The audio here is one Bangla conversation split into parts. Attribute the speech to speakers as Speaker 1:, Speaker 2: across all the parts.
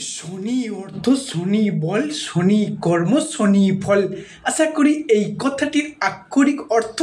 Speaker 1: শনি অর্থ শনি বল, শনি কর্ম শনি ফল। আশা করি এই কথাটির আক্ষরিক অর্থ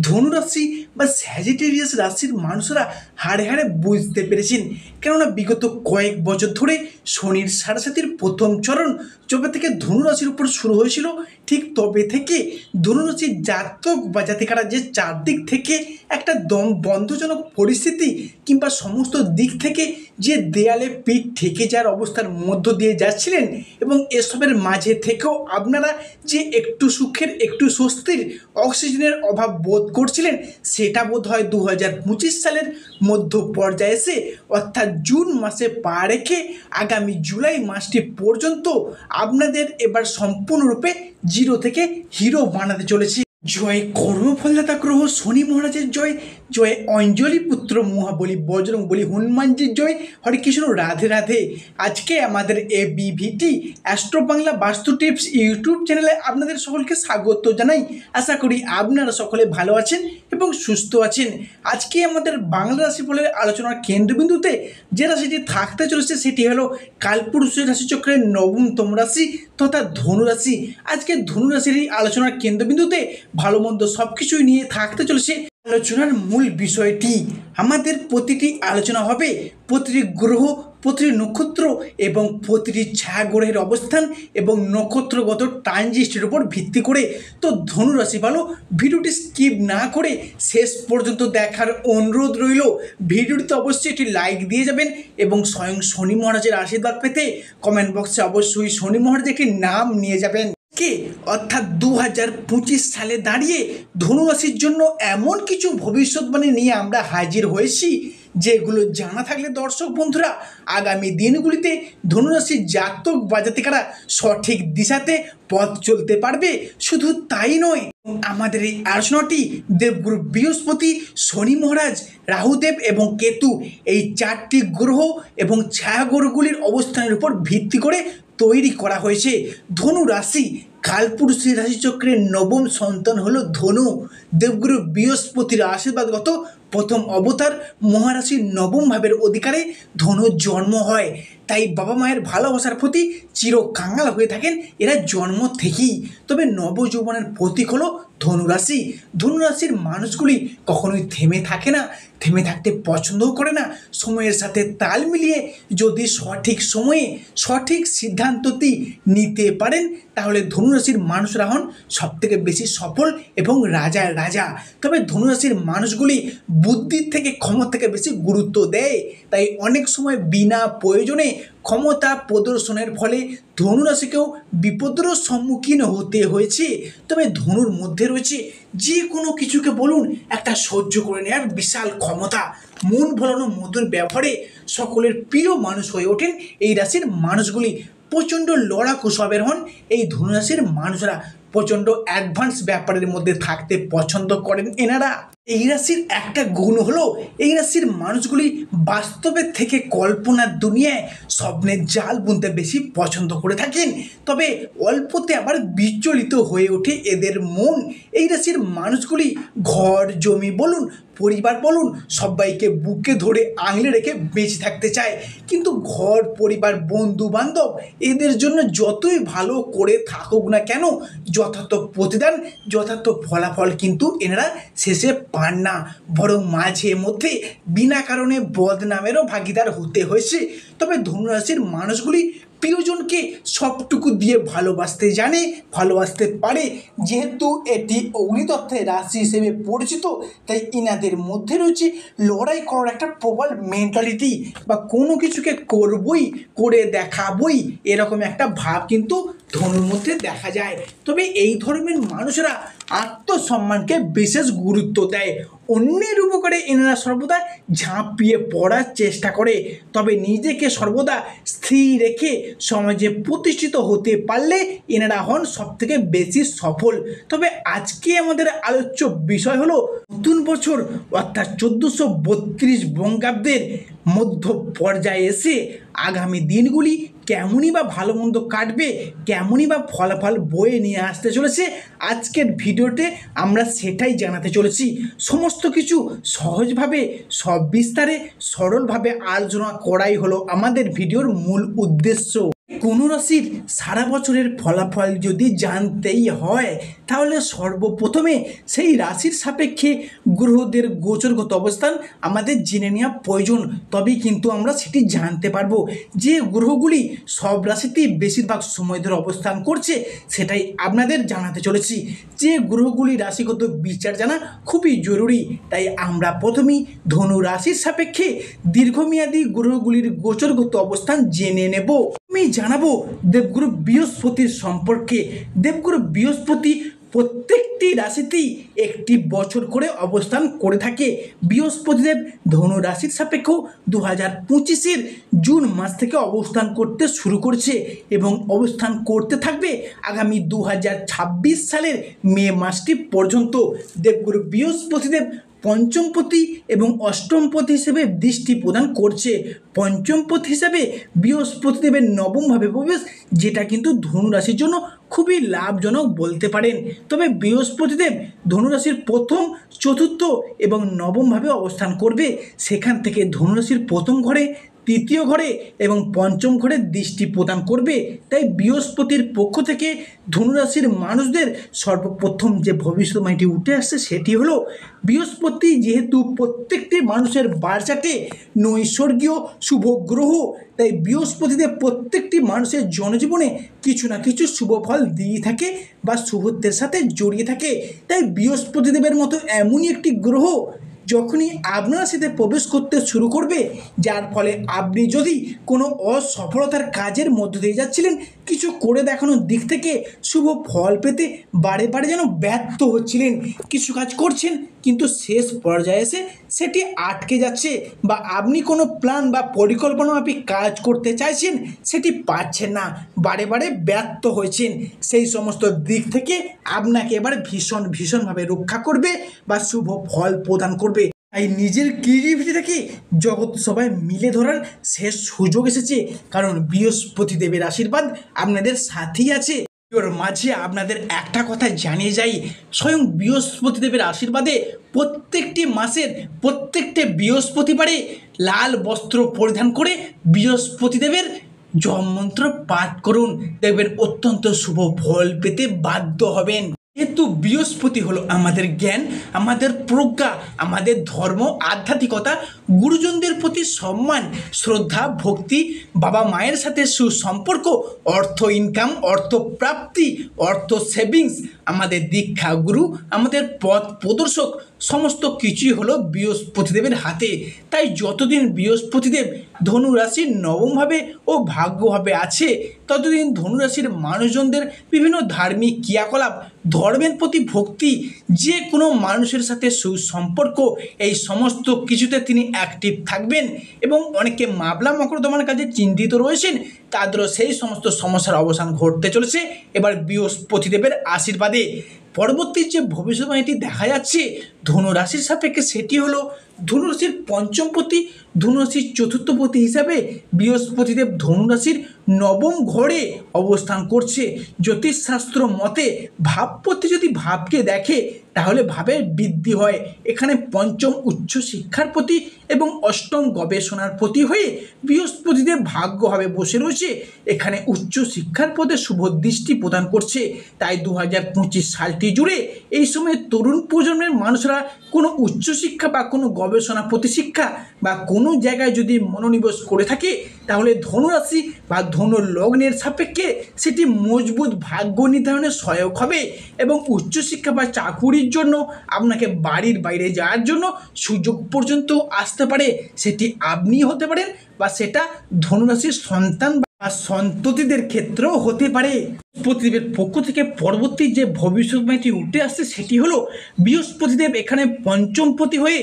Speaker 1: ধনুরাশি বা স্যাজিটেরিয়াস রাশির মানুষরা হাড়ে হাড়ে বুঝতে পেরেছেন। কেননা বিগত কয়েক বছর ধরে শনির সাড়ে প্রথম চরণ যবে থেকে ধনুরাশির উপর শুরু হয়েছিল, ঠিক তবে থেকে ধনুরাশির জাতক বা জাতিকারা যে চারদিক থেকে একটা দম বন্ধজনক পরিস্থিতি কিংবা সমস্ত দিক থেকে যে দেয়ালে পিঠ ঠেকে যাওয়ার অবস্থার মধ্য দিয়ে যাচ্ছিলেন, এবং এসবের মাঝে থেকেও আপনারা যে একটু সুখের একটু স্বস্তির অক্সিজেনের অভাব বোধ করছিলেন, সেটা বোধ হয় 2025 সালের মধ্য পর্যায়ে এসে অর্থাৎ জুন মাসে পা রেখে আগামী জুলাই মাসটি পর্যন্ত আপনাদের এবার সম্পূর্ণরূপে জিরো থেকে হিরো বানাতে চলেছে। জয় কর্মফলদাতা গ্রহ শনি মহারাজের জয়, জয় অঞ্জলি পুত্র মহাবলী বজরং বলি হনুমানজির জয়। হরে কৃষ্ণ, রাধে রাধে। আজকে আমাদের এবিভিটি অ্যাস্ট্রো বাংলা বাস্তু টিপস ইউটিউব চ্যানেলে আপনাদের সকলকে স্বাগত জানাই। আশা করি আপনারা সকলে ভালো আছেন এবং সুস্থ আছেন। আজকে আমাদের বাংলা রাশিফলের আলোচনার কেন্দ্রবিন্দুতে যে রাশিটি থাকতে চলেছে সেটি হলো কালপুরুষের রাশিচক্রের নবমতম রাশি তথা ধনুরাশি। আজকে ধনুরাশির এই আলোচনার কেন্দ্রবিন্দুতে ভালো মন্দ সব কিছুই নিয়ে থাকতে চলেছে। আলোচনার মূল বিষয়টি, আমাদের প্রতিটি আলোচনা হবে প্রতিটি গ্রহ, প্রতিটি নক্ষত্র এবং প্রতিটি ছায়া গ্রহের অবস্থান এবং নক্ষত্রগত ট্রানজিস্টের উপর ভিত্তি করে। তো ধনুরাশি ভালো, ভিডিওটি স্কিপ না করে শেষ পর্যন্ত দেখার অনুরোধ রইল। ভিডিওটিতে অবশ্যই একটি লাইক দিয়ে যাবেন এবং স্বয়ং শনি মহারাজের আশীর্বাদ পেতে কমেন্ট বক্সে অবশ্যই শনি মহারাজের একটি নাম নিয়ে যাবেন। অর্থাৎ 2025 সালে দাঁড়িয়ে ধনুরাশির জন্য এমন কিছু ভবিষ্যৎবাণী নিয়ে আমরা হাজির হয়েছি, যেগুলো জানা থাকলে দর্শক বন্ধুরা আগামী দিনগুলিতে ধনুরাশির জাতক বা জাতিকারা সঠিক দিশাতে পথ চলতে পারবে। শুধু তাই নয়, আমাদের এই আলোচনাটি দেবগুরু বৃহস্পতি, শনি মহারাজ, রাহুদেব এবং কেতু এই চারটি গ্রহ এবং ছায়া গ্রহগুলির অবস্থানের উপর ভিত্তি করে তৈরি করা হয়েছে। ধনু রাশি কালপুরুষের রাশিচক্রের নবম সন্তান হলো ধনু। দেবগুরু বৃহস্পতির আশীর্বাদগত প্রথম অবতার মহারাশির নবম ভাবের অধিকারে ধনুর জন্ম হয়। তাই বাবা মায়ের ভালোবাসার প্রতি চিরকাঙ্গাল হয়ে থাকেন এরা জন্ম থেকেই। তবে নবযৌবনের প্রতীক হলো ধনুরাশি। ধনুরাশির মানুষগুলি কখনোই থেমে থাকে না, থেমে থাকতে পছন্দও করে না। সময়ের সাথে তাল মিলিয়ে যদি সঠিক সময়ে সঠিক সিদ্ধান্তটি নিতে পারেন, তাহলে ধনুরাশির মানুষরা হন সবথেকে বেশি সফল এবং রাজার রাজা। তবে ধনুরাশির মানুষগুলি বুদ্ধির থেকে ক্ষমতাকে বেশি গুরুত্ব দেয়। তাই অনেক সময় বিনা প্রয়োজনে ক্ষমতা প্রদর্শনের ফলে ধনুরাশিকেও বিপদেরও সম্মুখীন হতে হয়েছে। তবে ধনুর মধ্যে রয়েছে যে কোনো কিছুকে বলুন একটা সহ্য করে নেওয়ার বিশাল ক্ষমতা। মন ভোলানো মধুর ব্যবহারে সকলের প্রিয় মানুষ হয়ে ওঠেন এই রাশির মানুষগুলি। প্রচণ্ড লড়াকু স্বভাবের হন এই ধনুরাশির মানুষরা। প্রচণ্ড অ্যাডভান্স ব্যাপারের মধ্যে থাকতে পছন্দ করেন এনারা। এই রাশির একটা গুণ হলো, এই রাশির মানুষগুলি বাস্তবের থেকে কল্পনার দুনিয়ায় স্বপ্নের জাল বুনতে বেশি পছন্দ করে থাকেন। তবে অল্পতে আবার বিচলিত হয়ে ওঠে এদের মন। এই রাশির মানুষগুলি ঘর জমি বলুন, পরিবার বলুন, সবাইকে বুকে ধরে আগলে রেখে বেঁচে থাকতে চায়। কিন্তু ঘর পরিবার বন্ধু বান্ধব এদের জন্য যতই ভালো করে থাকুক না কেন, যথার্থ প্রতিদান যথার্থ ফলাফল কিন্তু এনারা শেষে পান না, বরং মাঝে মধ্যে বিনা কারণে বদনামেরও ভাগিদার হতে হয়েছে। তবে ধনুরাশির মানুষগুলি প্রিয়জনকে সবটুকু দিয়ে ভালোবাসতে জানে, ভালোবাসতে পারে। যেহেতু এটি অগ্নিতত্ত্বের রাশি হিসেবে পরিচিত, তাই ইনাদের মধ্যে রয়েছে লড়াই করার একটা প্রবল মেন্টালিটি, বা কোনো কিছুকে করবই, করে দেখাবই, এরকম একটা ভাব কিন্তু ধনুর মধ্যে দেখা যায়। তবে এই ধর্মের মানুষরা আত্মসম্মানকে বিশেষ গুরুত্ব দেয়। অন্যের উপকারে এনারা সর্বদা ঝাঁপিয়ে পড়ার চেষ্টা করে। তবে নিজেকে সর্বদা স্থির রেখে সমাজে প্রতিষ্ঠিত হতে পারলে এনারা হন সবথেকে বেশি সফল। তবে আজকে আমাদের আলোচ্য বিষয় হলো নতুন বছর অর্থাৎ 1432 বঙ্গাব্দের মধ্য পর্যায়ে এসে আগামী দিনগুলি কেমনই বা ভালো মন্দ কাটবে, কেমনই বা ফলাফল বয়ে নিয়ে আসতে চলেছে, আজকের ভিডিওতে আমরা সেটাই জানাতে চলেছি। সমস্ত কিছু সহজভাবে সবিস্তারে সরলভাবে আলোচনা করাই হলো আমাদের ভিডিওর মূল উদ্দেশ্য। কোনো রাশির সারা বছরের ফলাফল যদি জানতেই হয় তাহলে সর্বপ্রথমে সেই রাশির সাপেক্ষে গ্রহদের গোচরগত অবস্থান আমাদের জেনে নেওয়া প্রয়োজন। তবেই কিন্তু আমরা সেটি জানতে পারবো। যে গ্রহগুলি সব রাশিতেই বেশিরভাগ সময় ধরে অবস্থান করছে সেটাই আপনাদের জানাতে চলেছি। যে গ্রহগুলি রাশিগত বিচার জানা খুবই জরুরি, তাই আমরা প্রথমেই ধনু রাশির সাপেক্ষে দীর্ঘমেয়াদী গ্রহগুলির গোচরগত অবস্থান জেনে নেব। আমি জানাবো দেবগুরু বৃহস্পতির সম্পর্কে। দেবগুরু বৃহস্পতি প্রত্যেকটি রাশিতেই একটি বছর করে অবস্থান করে থাকে। বৃহস্পতিদেব ধনু রাশির সাপেক্ষ 2025-এর জুন মাস থেকে অবস্থান করতে শুরু করছে এবং অবস্থান করতে থাকবে আগামী 2026 সালের মে মাসটি পর্যন্ত। দেবগুরু বৃহস্পতিদেব পঞ্চমপতি এবং অষ্টমপতি হিসেবে দৃষ্টি প্রদান করছে। পঞ্চমপতি হিসেবে বৃহস্পতিদেবের নবমভাবে প্রবেশ, যেটা কিন্তু ধনুরাশির জন্য খুবই লাভজনক বলতে পারেন। তবে বৃহস্পতিদেব ধনুরাশির প্রথম, চতুর্থ এবং নবমভাবে অবস্থান করবে। সেখান থেকে ধনুরাশির প্রথম ঘরে, তৃতীয় ঘরে এবং পঞ্চম ঘরে দৃষ্টি প্রদান করবে। তাই বৃহস্পতির পক্ষ থেকে ধনুরাশির মানুষদের সর্বপ্রথম যে ভবিষ্যৎবাণীটি উঠে আসছে সেটি হলো, বৃহস্পতি যেহেতু প্রত্যেকটি মানুষের বারচাটে নৈসর্গীয় শুভ গ্রহ, তাই বৃহস্পতিদের প্রত্যেকটি মানুষের জনজীবনে কিছু না কিছু শুভ ফল দিয়ে থাকে বা শুভত্বের সাথে জড়িয়ে থাকে। তাই বৃহস্পতিদেবের মতো এমনই একটি গ্রহ যখনই আপনার সাথে প্রবেশ করতে শুরু করবে, যার ফলে আপনি যদি কোনো অসফলতার কাজের মধ্য দিয়ে যাচ্ছিলেন, কিছু করে দেখানোর দিক থেকে শুভ ফল পেতে বারে বারে যেন ব্যর্থ হচ্ছিলেন, কিছু কাজ করছেন কিন্তু শেষ পর্যায়ে এসে সেটি আটকে যাচ্ছে, বা আপনি কোনো প্ল্যান বা পরিকল্পনা আপনি কাজ করতে চাইছেন সেটি পাচ্ছেন না, বারে বারে ব্যর্থ হয়েছেন, সেই সমস্ত দিক থেকে আপনাকে এবার ভীষণভাবে রক্ষা করবে বা শুভ ফল প্রদান করবে। তাই নিজের ক্রিয়েটিভিটিটাকে জগৎ সবাই মিলে ধরার শেষ সুযোগ এসেছে, কারণ বৃহস্পতি দেবের আশীর্বাদ আপনাদের সাথেই আছে। ওর মাঝে আপনাদের একটা কথা জানিয়ে যাই, স্বয়ং বৃহস্পতি দেবের আশীর্বাদে প্রত্যেকটি মাসের প্রত্যেকটা বৃহস্পতিবারে লাল বস্ত্র পরিধান করে বৃহস্পতি দেবের জপ মন্ত্র পাঠ করুন, দেখবেন অত্যন্ত শুভ ফল পেতে বাধ্য হবেন। যেহেতু বৃহস্পতি হলো আমাদের জ্ঞান, আমাদের প্রজ্ঞা, আমাদের ধর্ম, আধ্যাত্মিকতা, গুরুজনদের প্রতি সম্মান, শ্রদ্ধা, ভক্তি, বাবা মায়ের সাথে সুসম্পর্ক, অর্থ ইনকাম, অর্থ প্রাপ্তি, অর্থ সেভিংস, আমাদের দীক্ষা গুরু, আমাদের পথ প্রদর্শক, সমস্ত কিছুই হলো বৃহস্পতিদেবের হাতে। তাই যতদিন বৃহস্পতিদেব ধনুরাশির নবমভাবে ও ভাগ্যভাবে আছে, ততদিন ধনুরাশির মানুষজনদের বিভিন্ন ধার্মিক ক্রিয়াকলাপ, ধর্মের প্রতি ভক্তি, যে কোনো মানুষের সাথে সুসম্পর্ক, এই সমস্ত কিছুতে তিনি অ্যাক্টিভ থাকবেন। এবং অনেকে মামলা মকদ্দমার কাজে চিন্তিত রয়েছেন, তাদেরও সেই সমস্ত সমস্যার অবসান ঘটতে চলেছে এবার বৃহস্পতিদেবের আশীর্বাদে। পরবর্তী যে ভবিষ্যৎবাণীটি দেখা যাচ্ছে ধনুরাশির সাপেক্ষে, সেটি হলো ধনুরাশির পঞ্চমপতি, ধনুরাশির চতুর্থপতি হিসাবে বৃহস্পতিদেব ধনুরাশির নবম ঘরে অবস্থান করছে। জ্যোতিষশাস্ত্র মতে ভাবপতি যদি ভাবকে দেখে তাহলে ভাবের বৃদ্ধি হয়। এখানে পঞ্চম উচ্চ শিক্ষার প্রতি এবং অষ্টম গবেষণার প্রতি হয়ে বৃহস্পতিদেব ভাগ্যভাবে বসে রয়েছে। এখানে উচ্চ শিক্ষার পদে শুভ দৃষ্টি প্রদান করছে। তাই 2025 সালটি জুড়ে এই সময় তরুণ প্রজন্মের মানুষরা কোনো উচ্চশিক্ষা বা কোনো গবেষণা প্রতিশিক্ষা বা কোনো জায়গায় যদি মনোনিবেশ করে থাকে, তাহলে ধনুরাশি বা ধনু লগ্নের সাপেক্ষে সেটি মজবুত ভাগ্য নির্ধারণে সহায়ক হবে এবং উচ্চশিক্ষা বা চাকুরির জন্য আপনাকে বাড়ির বাইরে যাওয়ার জন্য সুযোগ পর্যন্ত আসতে পারে। সেটি আপনি হতে পারেন বা সেটা ধনুরাশির সন্তান বা সন্ততিদের ক্ষেত্রেও হতে পারে। বৃহস্পতিদেবের পক্ষ থেকে পরবর্তী যে ভবিষ্যৎবাণীটি উঠে আসছে সেটি হলো বৃহস্পতিদেব এখানে পঞ্চমপতি হয়ে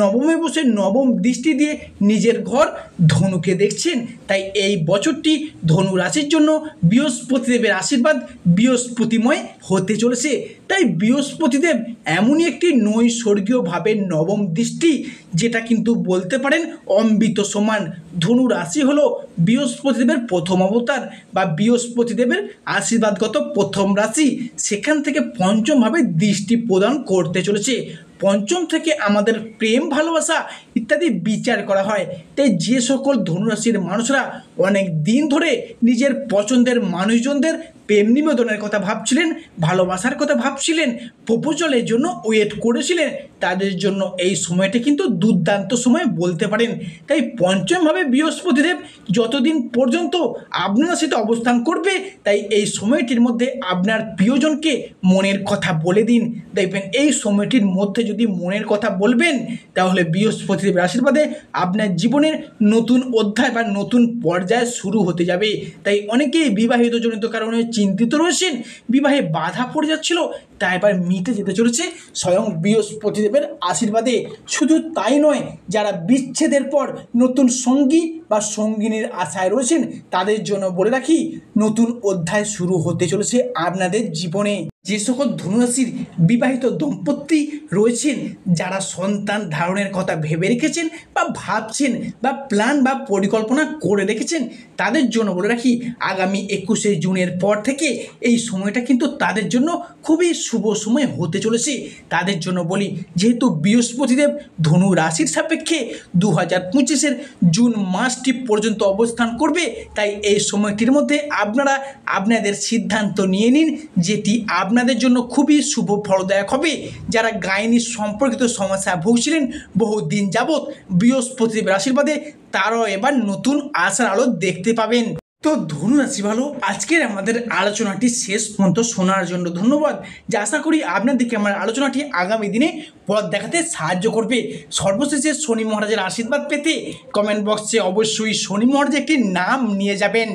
Speaker 1: নবমে বসে নবম দৃষ্টি দিয়ে নিজের ঘর ধনুকে দেখছেন। তাই এই বছরটি ধনু রাশির জন্য বৃহস্পতিদেবের আশীর্বাদ বৃহস্পতিময় হতে চলেছে। তাই বৃহস্পতিদেব এমনই একটি নৈসর্গীয়ভাবে নবম দৃষ্টি, যেটা কিন্তু বলতে পারেন অমৃত সমান। ধনু রাশি হলো বৃহস্পতিদেবের প্রথম অবতার বা বৃহস্পতিদেবের আশীর্বাদগত প্রথম রাশি, সেখান থেকে পঞ্চমভাবে দৃষ্টি প্রদান করতে চলেছে। পঞ্চম থেকে আমাদের প্রেম ভালোবাসা ইত্যাদি বিচার করা হয়। তাই যে সকল ধনুরাশির মানুষরা অনেক দিন ধরে নিজের পছন্দের মানুষজনদের প্রেম নিবেদনের কথা ভাবছিলেন, ভালোবাসার কথা ভাবছিলেন, প্রপোজালের জন্য ওয়েট করেছিলেন, তাদের জন্য এই সময়টা কিন্তু দুর্দান্ত সময় বলতে পারেন। তাই পঞ্চমভাবে বৃহস্পতিদেব যতদিন পর্যন্ত আপনার রাশিতে অবস্থান করবে, তাই এই সময়টির মধ্যে আপনার প্রিয়জনকে মনের কথা বলে দিন। দেখবেন এই সময়টির মধ্যে যদি মনের কথা বলবেন, তাহলে বৃহস্পতিদেবের আশীর্বাদে আপনার জীবনের নতুন অধ্যায় বা নতুন পর্যায় শুরু হতে যাবে। তাই অনেকেই বিবাহিত জনিত কারণে চিন্তিত রয়েছেন, বিবাহে বাধা পড়ে যাচ্ছিল, তা এবার মিটে যেতে চলেছে স্বয়ং বৃহস্পতিদেবের আশীর্বাদে। শুধু তাই নয়, যারা বিচ্ছেদের পর নতুন সঙ্গী বা সঙ্গিনীর আশায় রয়েছেন, তাদের জন্য বলে রাখি নতুন অধ্যায় শুরু হতে চলেছে আপনাদের জীবনে। যে সকল ধনুরাশির বিবাহিত দম্পতি রয়েছেন, যারা সন্তান ধারণের কথা ভেবে রেখেছেন বা ভাবছেন বা প্ল্যান বা পরিকল্পনা করে রেখেছেন, তাদের জন্য বলে রাখি আগামী 21শে জুনের পর থেকে এই সময়টা কিন্তু তাদের জন্য খুবই শুভ সময় হতে চলেছে। তাদের জন্য বলি, যেহেতু বৃহস্পতিদেব ধনু রাশির সাপেক্ষে 2025-এর জুন মাসটি পর্যন্ত অবস্থান করবে, তাই এই সময়টির মধ্যে আপনারা আপনাদের সিদ্ধান্ত নিয়ে নিন, যেটি আপনাদের জন্য খুবই শুভ ফলদায়ক হবে। যারা গাইনি সম্পর্কিত সমস্যা ভুগছিলেন বহুদিন যাবৎ, বৃহস্পতিদেবের আশীর্বাদে তারাও এবার নতুন আশার আলো দেখতে পাবেন। তো ধনুরাশি ভালো, আজকের আমাদের আলোচনাটি শেষ পর্যন্ত শোনার জন্য ধন্যবাদ। যা আশা করি আপনাদেরকে আমার আলোচনাটি আগামী দিনে পথ দেখাতে সাহায্য করবে। সর্বশেষে শনি মহারাজের আশীর্বাদ পেতে কমেন্ট বক্সে অবশ্যই শনি মহারাজের একটি নাম নিয়ে যাবেন।